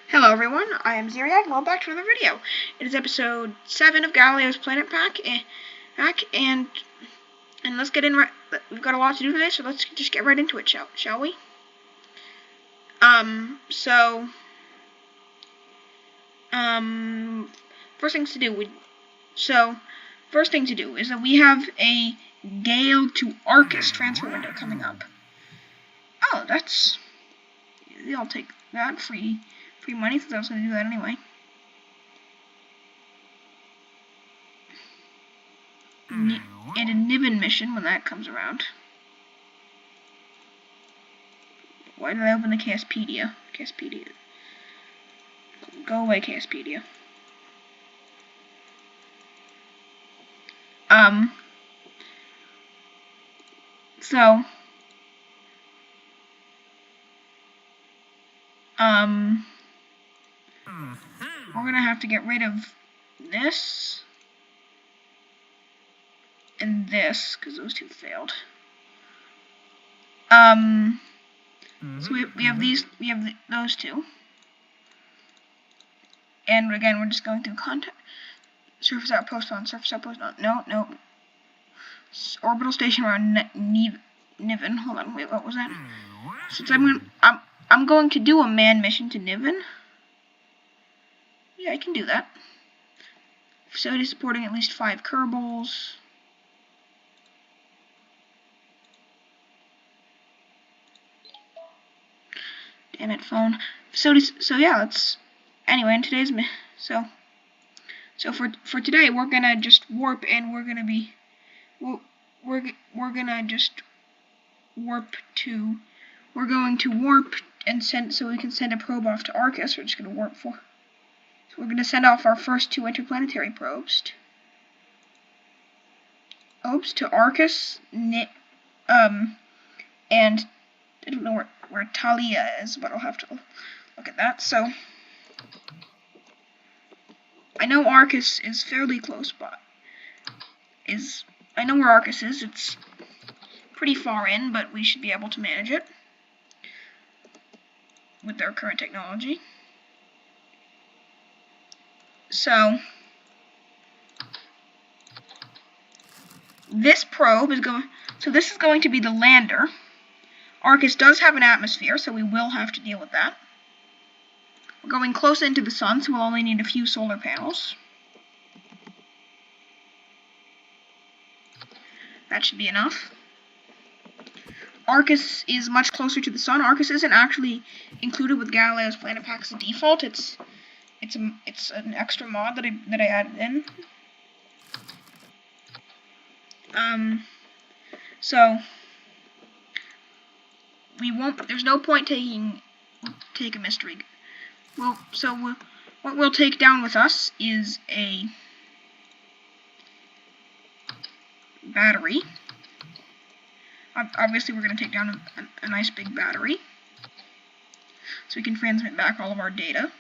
Hello everyone, I am Zeriag, and welcome back to another video. It is episode 7 of Galileo's Planet Pack, and let's get in. We've got a lot to do today, so let's just get right into it, shall we? First thing to do is that we have a Gale to Arkas transfer window coming up. Oh, that's... I'll take that free money, since I was going to do that anyway. And a Niven mission when that comes around. Why did I open the KSpedia? Go away, KSpedia. We're gonna have to get rid of this and this, because those two failed. So we have those two. And again, we're just going through contact. Surface outpost on, no. Orbital station around Niven. Hold on, wait, what was that? Since I'm going to do a manned mission to Niven. Yeah, I can do that. Facility supporting at least 5 Kerbals. Damn it, phone. Facilities. So yeah, let's. Anyway, in today's so for today, we're gonna just warp, and we're gonna just warp to. We're going to warp and send, so we can send a probe off to Arkas. We're just gonna warp for. So we're gonna send off our first 2 interplanetary probes. To Arkas, and I don't know where Talia is, but I'll have to look at that. So I know Arkas is fairly close by. I know where Arkas is. It's pretty far in, but we should be able to manage it with our current technology. So this probe is going. So this is going to be the lander. Arkas does have an atmosphere, so we will have to deal with that. We're going close into the sun, so we'll only need a few solar panels. That should be enough. Arkas is much closer to the sun. Arkas isn't actually included with Galileo's Planet Pack as a default. It's an extra mod that I added in. So we won't. There's no point take a mystery. What we'll take down with us is a battery. Obviously, we're going to take down a nice big battery, so we can transmit back all of our data.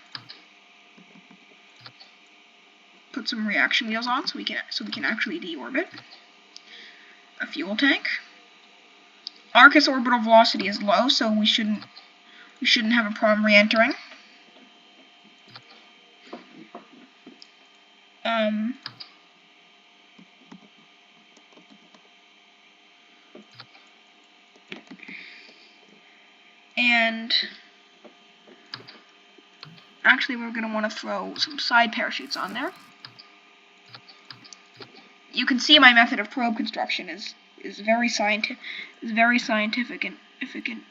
Put some reaction wheels on, so we can actually deorbit. A fuel tank. Arkas orbital velocity is low, so we shouldn't have a problem re-entering. And actually, we're going to want to throw some side parachutes on there. You can see my method of probe construction is very scientific and efficient.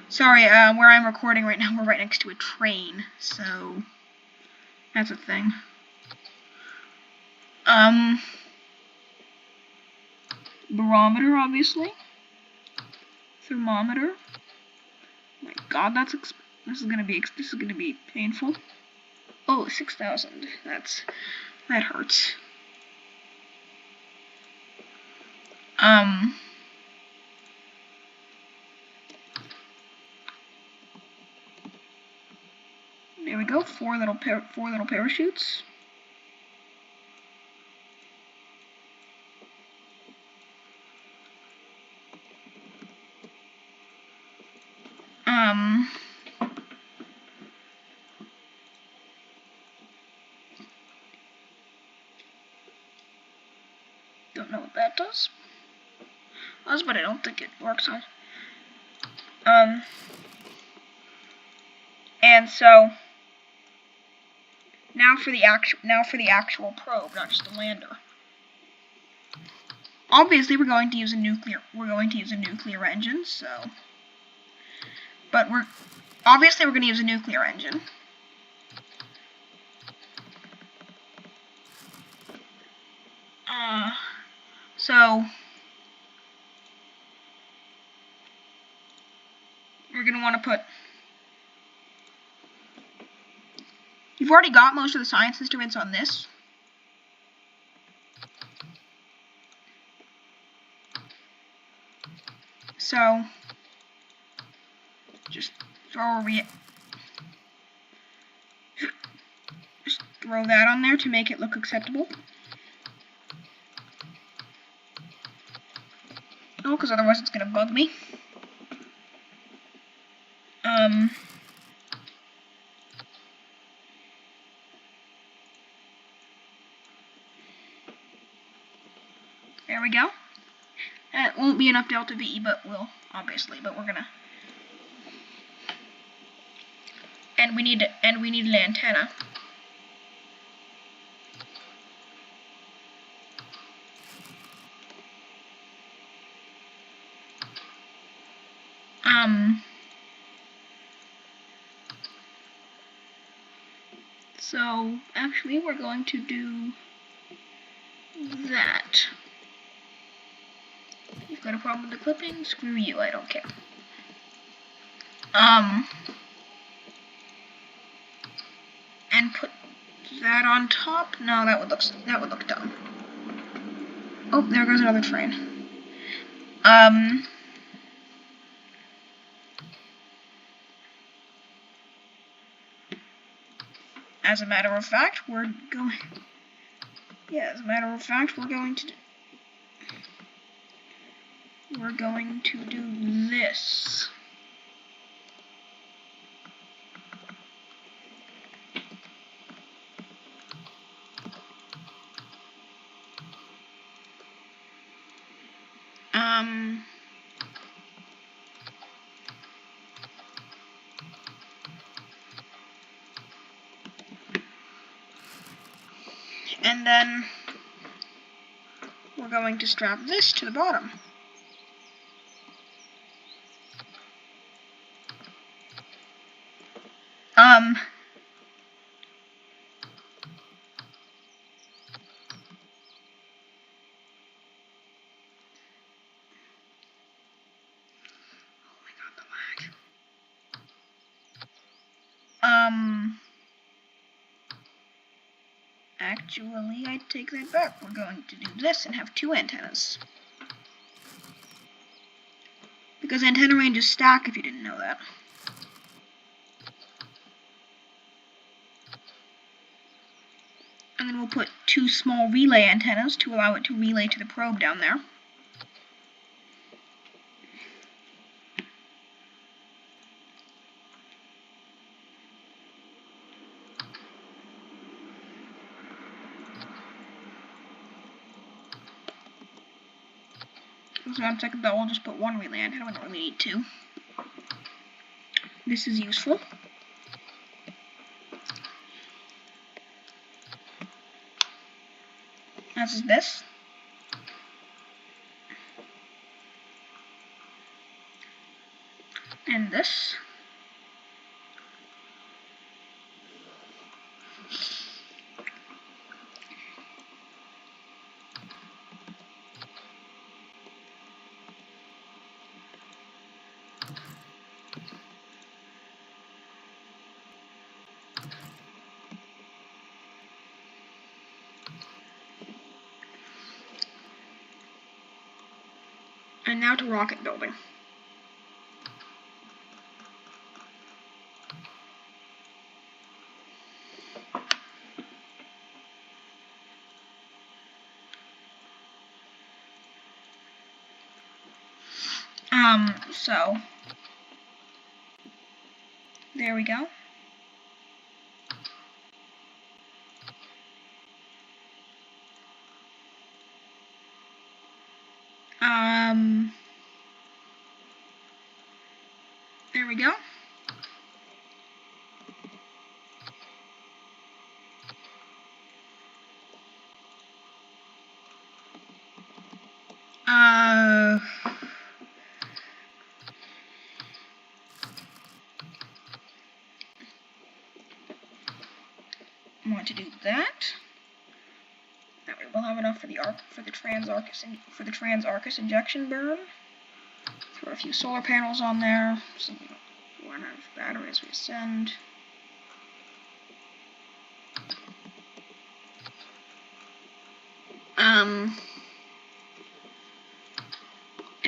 Sorry, where I'm recording right now, we're right next to a train, so that's a thing. Barometer, obviously. Thermometer. Oh my God, this is gonna be painful. Oh, 6,000. That hurts. There we go. 4 little parachutes. Don't know what that does. But I don't think it works on. And so now for the actual probe, not just the lander. Obviously, we're going to use a nuclear engine. So, but we're going to use a nuclear engine. So we're going to want to put. You've already got most of the science instruments on this. So just throw that on there to make it look acceptable. Oh, because otherwise it's gonna bug me. There we go. And it won't be enough delta V, but will, obviously, but we're gonna. And we need an antenna. So actually we're going to do that. You've got a problem with the clipping? Screw you, I don't care. And put that on top. No, that would look dumb. Oh, there goes another train. As a matter of fact, we're going to do this. And then we're going to strap this to the bottom. Actually, I take that back. We're going to do this and have two antennas. Because antenna ranges stack, if you didn't know that. And then we'll put two small relay antennas to allow it to relay to the probe down there. So on second thought, we'll just put one relay antenna. We don't really need two. This is useful. As is this. And this. And now to rocket building. So There we go. There we go. I want to do that. That way we'll have enough for the trans Arkas injection burn. Throw a few solar panels on there. Some run out of battery as we ascend.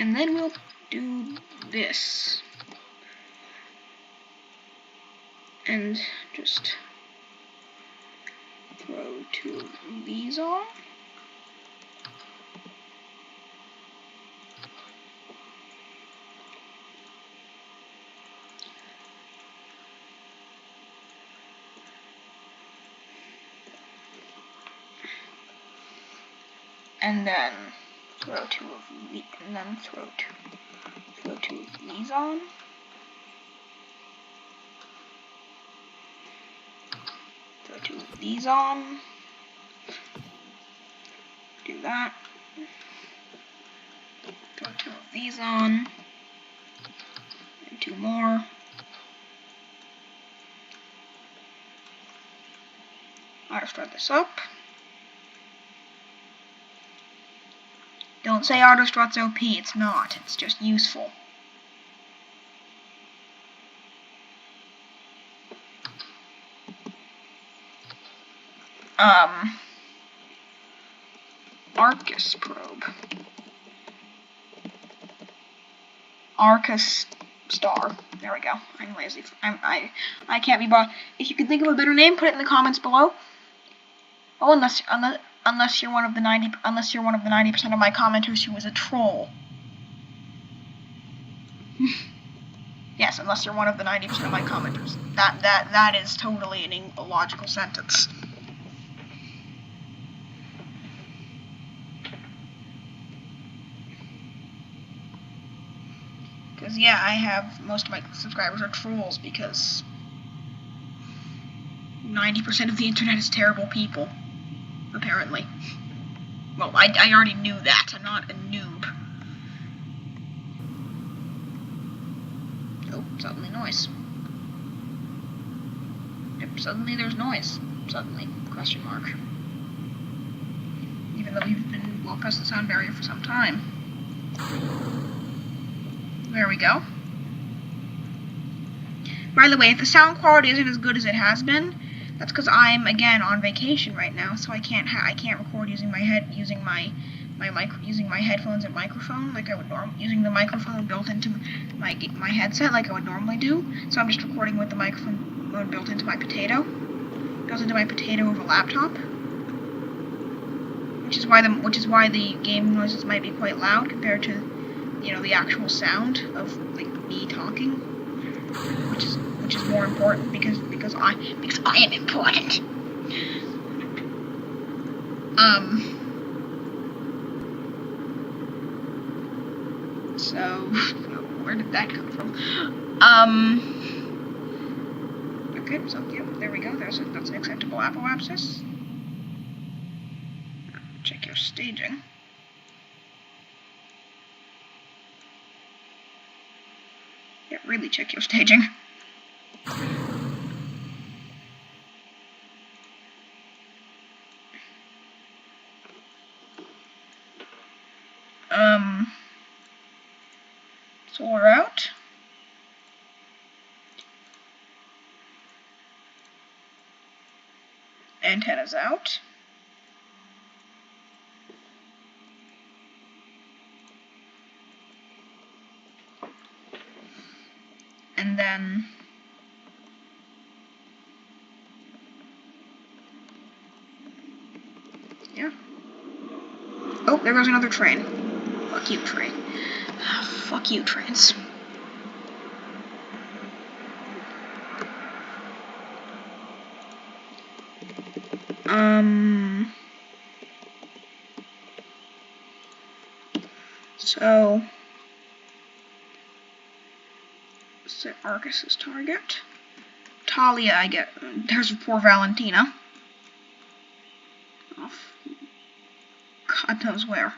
And then we'll do this. And just throw 2 of these on. And then throw 2 of these, and then throw 2 of these on. Throw 2 of these on. Do that. Throw 2 of these on. And 2 more. I'll start this up. Don't say auto-strut's OP, it's not. It's just useful. Arkas probe. Arkas star. There we go. I'm lazy. I can't be bothered. If you can think of a better name, put it in the comments below. Oh, unless you're one of the 90% of my commenters who is a troll. Yes, unless you're one of the 90% of my commenters. That is totally an illogical sentence. Because, yeah, I have, most of my subscribers are trolls because 90% of the internet is terrible people, apparently. Well, I already knew that. I'm not a noob. Oh, suddenly noise. Yep, suddenly there's noise. Suddenly, question mark. Even though we've been well past the sound barrier for some time. There we go. By the way, if the sound quality isn't as good as it has been, that's because I'm again on vacation right now, so I can't record using my headphones and microphone like I would using the microphone built into my headset like I would normally do. So I'm just recording with the microphone built into my potato over laptop, which is why the game noises might be quite loud compared to, you know, the actual sound of like me talking, which is more important because I am important. So where did that come from? Okay, so yeah, there we go. That's an acceptable apoapsis. Check your staging. Yeah, really check your staging. Solar out. Antennas out. And then yeah. Oh, there goes another train. Fuck you, train. Fuck you, trains. So, set Arkas as target. Talia, I get. There's poor Valentina. Off. God knows where.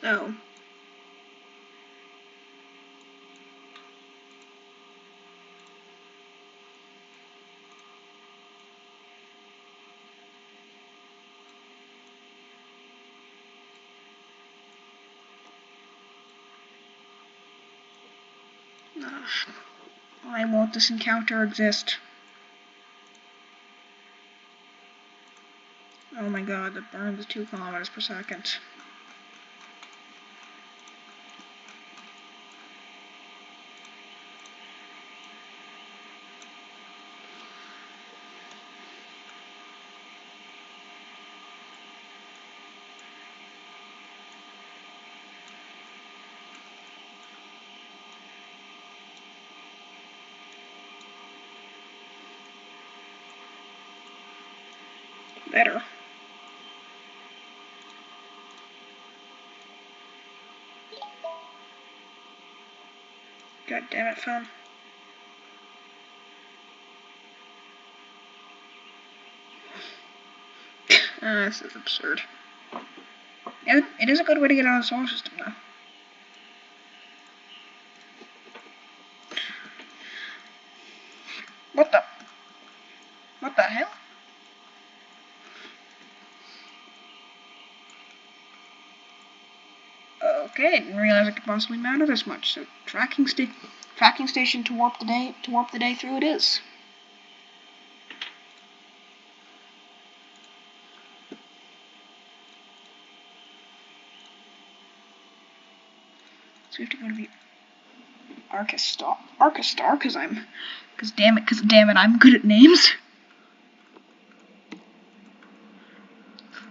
So, why won't this encounter exist? Oh my god, that burns 2 kilometers per second. Better. God damn it, phone. This is absurd. It is a good way to get out of the solar system, though. What the hell? Okay, I didn't realize it could possibly matter this much. So tracking station to warp the day through it is. So we have to go to the Arkas star, because damn it, I'm good at names.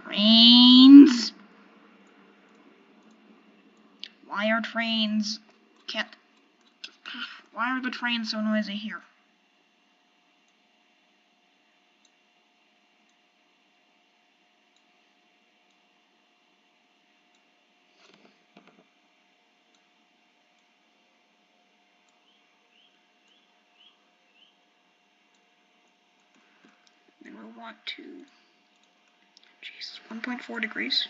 Trains. Why are trains? Why are the trains so noisy here? Then we'll want to. Jesus, 1.4 degrees.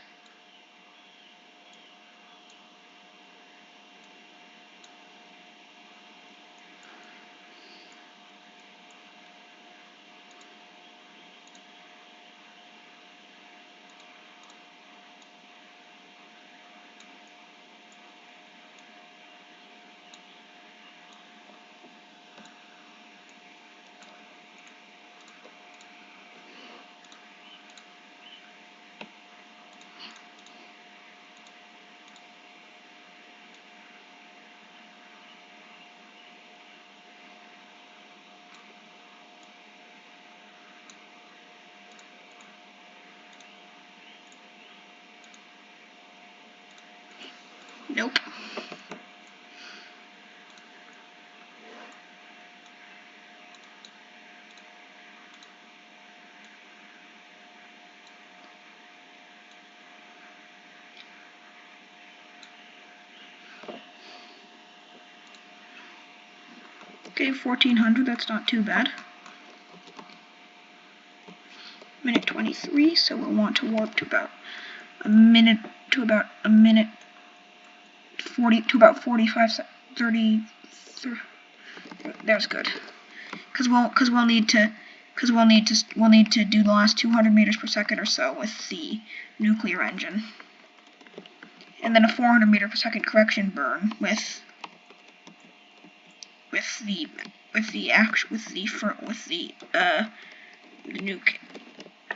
Nope. Okay, 1400, that's not too bad. Minute 23, so we'll want to warp to about a minute 40 to about 45 30. There's good. We'll need to do the last 200 meters per second or so with the nuclear engine, and then a 400 meter per second correction burn with the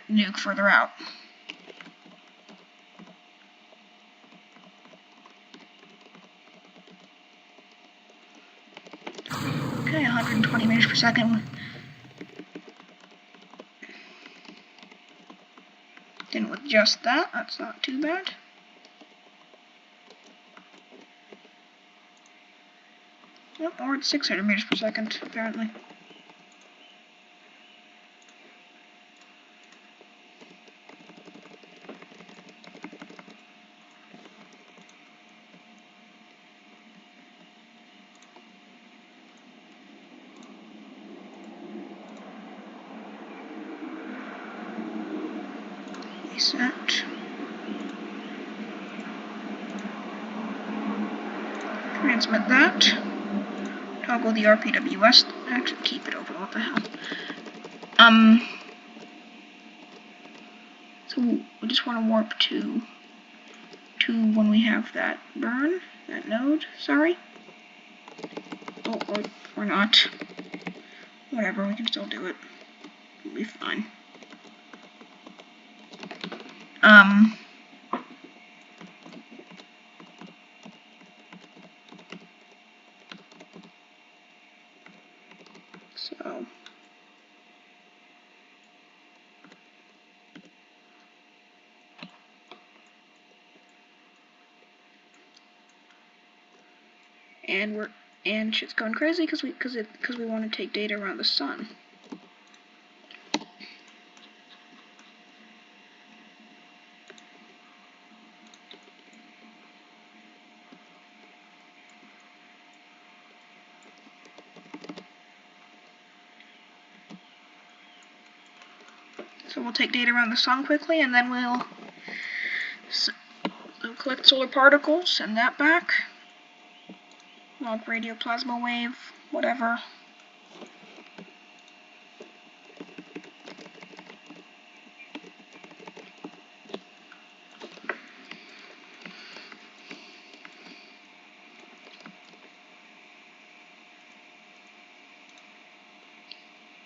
nuke further out. Okay, 120 meters per second. Then with just that, that's not too bad. Yep, we're at 600 meters per second, apparently. Reset. Transmit that. Toggle the RPWS. Actually, keep it open. What the hell? So we just want to warp to when we have that burn, that node. Sorry. Oh, or not. Whatever. We can still do it. It'll be fine. So. And shit's going crazy because we want to take data around the sun. So we'll take data around the sun quickly, and then we'll collect solar particles, send that back. Log radio plasma wave, whatever.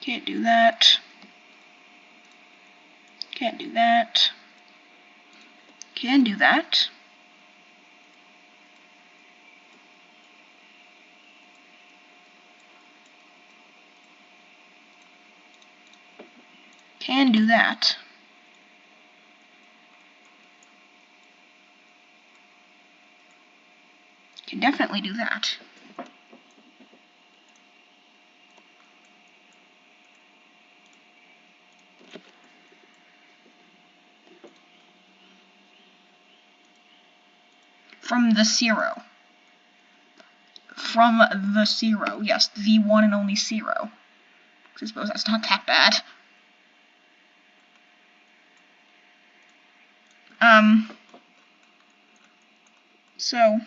Can't do that. Can't do that. Can do that. Can do that. Can definitely do that. From the zero. From the zero. Yes, the one and only zero. I suppose that's not that bad. So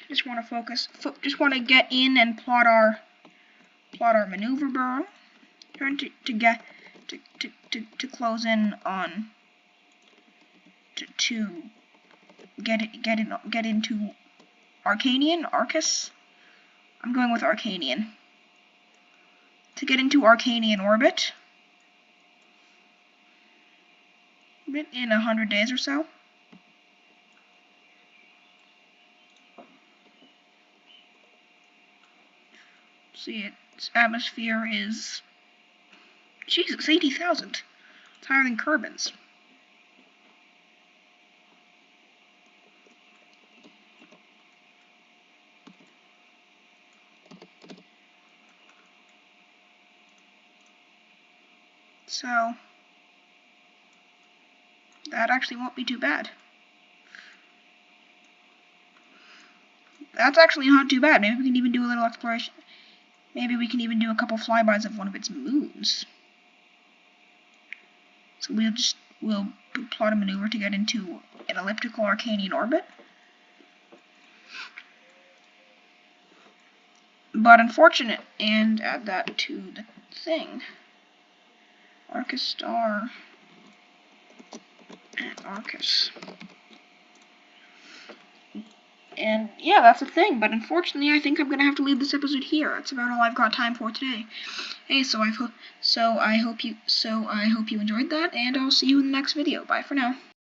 just want to focus. Just want to get in and plot our maneuver burn. Trying to close in on to get into Arkas. I'm going with Arcanian. To get into Arcanian orbit. In 100 days or so. See, its atmosphere is, Jesus, 80,000. It's higher than Kerbin's. So that actually won't be too bad. That's actually not too bad. Maybe we can even do a little exploration. Maybe we can even do a couple flybys of one of its moons. So we'll plot a maneuver to get into an elliptical Arcanian orbit. But unfortunate, and add that to the thing. Arkas star and Arkas. And yeah, that's the thing, but unfortunately I think I'm gonna have to leave this episode here. That's about all I've got time for today. Hey, so I hope you enjoyed that, and I'll see you in the next video. Bye for now.